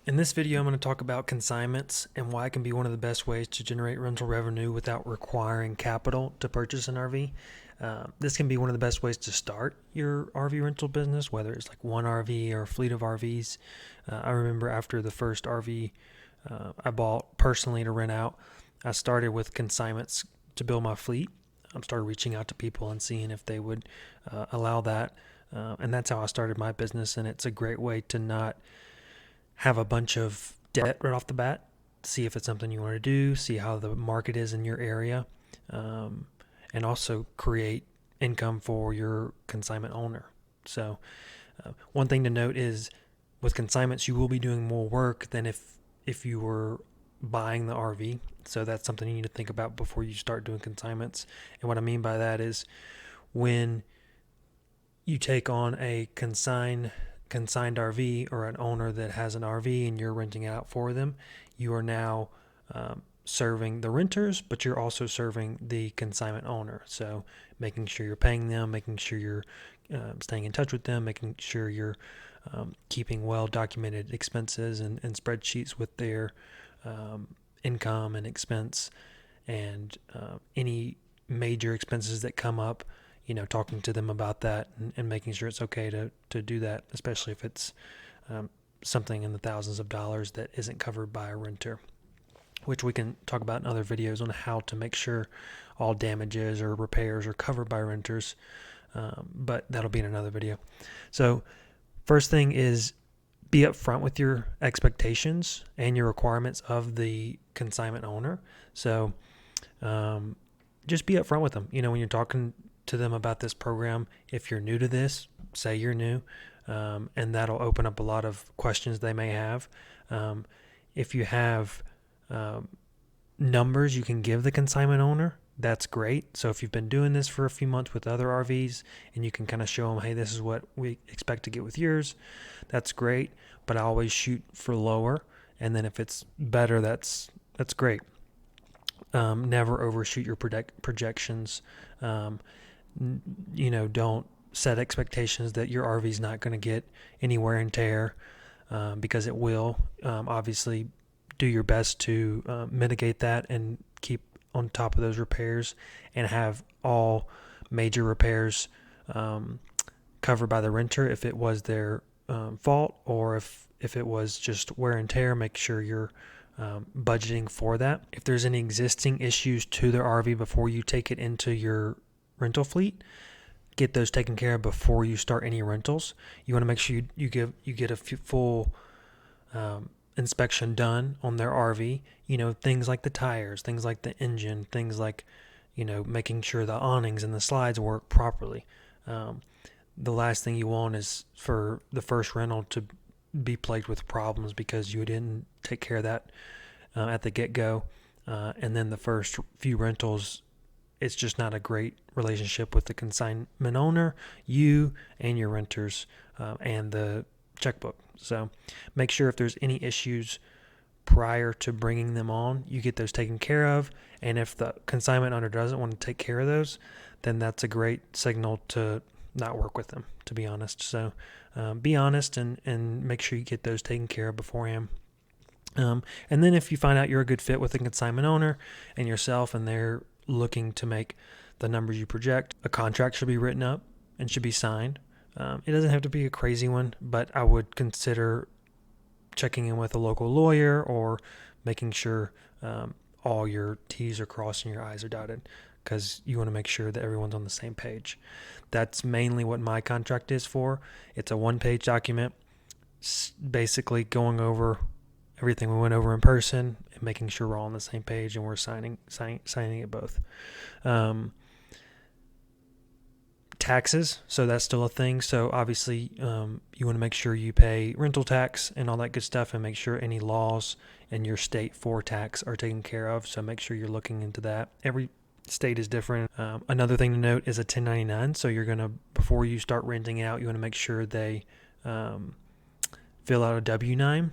In this video, I'm going to talk about consignments and why it can be one of the best ways to generate rental revenue without requiring capital to purchase an RV. This can be one of the best ways to start your RV rental business, whether it's like one RV or a fleet of RVs. I remember after the first RV I bought personally to rent out, I started with consignments to build my fleet. I started reaching out to people and seeing if they would allow that. And that's how I started my business, and it's a great way to not have a bunch of debt right off the bat, see if it's something you want to do, see how the market is in your area, and also create income for your consignment owner. So one thing to note is with consignments, you will be doing more work than if you were buying the RV. So that's something you need to think about before you start doing consignments. And what I mean by that is when you take on a consigned RV or an owner that has an RV and you're renting it out for them, you are now serving the renters, but you're also serving the consignment owner. So making sure you're paying them, making sure you're staying in touch with them, making sure you're keeping well documented expenses and spreadsheets with their income and expense, and any major expenses that come up, talking to them about that and making sure it's okay to do that, especially if it's something in the thousands of dollars that isn't covered by a renter, which we can talk about in other videos on how to make sure all damages or repairs are covered by renters. But that'll be in another video. So first thing is be upfront with your expectations and your requirements of the consignment owner. So just be upfront with them. When you're talking to them about this program, if you're new to this, say you're new, and that'll open up a lot of questions they may have. If you have numbers you can give the consignment owner, that's great. So if you've been doing this for a few months with other RVs and you can kind of show them, hey, this is what we expect to get with yours, that's great. But I always shoot for lower, and then if it's better, that's great. Never overshoot your projections. Don't set expectations that your RV is not going to get any wear and tear, because it will. Obviously, do your best to mitigate that and keep on top of those repairs and have all major repairs covered by the renter if it was their fault, or if it was just wear and tear, make sure you're budgeting for that. If there's any existing issues to their RV before you take it into your rental fleet, get those taken care of before you start any rentals. You want to make sure you get a full inspection done on their RV. Things like the tires, things like the engine, things like making sure the awnings and the slides work properly. The last thing you want is for the first rental to be plagued with problems because you didn't take care of that at the get-go, and then the first few rentals, it's just not a great relationship with the consignment owner, you and your renters, and the checkbook. So make sure if there's any issues prior to bringing them on, you get those taken care of. And if the consignment owner doesn't want to take care of those, then that's a great signal to not work with them, to be honest. So be honest and make sure you get those taken care of beforehand. And then if you find out you're a good fit with the consignment owner and yourself, and they're looking to make the numbers you project, a contract should be written up and should be signed. It doesn't have to be a crazy one, but I would consider checking in with a local lawyer or making sure all your T's are crossed and your I's are dotted, because you want to make sure that everyone's on the same page. That's mainly what my contract is for. It's a one-page document, basically going over everything we went over in person and making sure we're all on the same page and we're signing it both. Taxes, so that's still a thing. So obviously you want to make sure you pay rental tax and all that good stuff, and make sure any laws in your state for tax are taken care of. So make sure you're looking into that. Every state is different. Another thing to note is a 1099. So before you start renting out, you want to make sure they fill out a W-9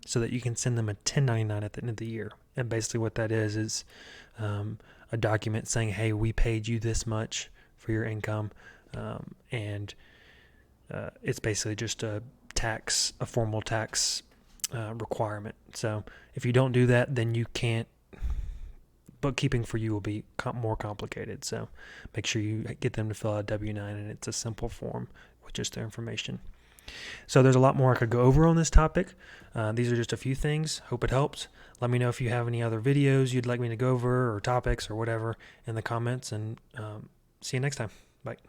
so that you can send them a 1099 at the end of the year. And basically what that is a document saying, hey, we paid you this much for your income, and it's basically just a formal tax requirement. So if you don't do that, then you can't. Bookkeeping for you will be more complicated. So make sure you get them to fill out a W-9, and it's a simple form with just their information. So there's a lot more I could go over on this topic. These are just a few things. Hope it helps. Let me know if you have any other videos you'd like me to go over or topics or whatever in the comments, and see you next time. Bye.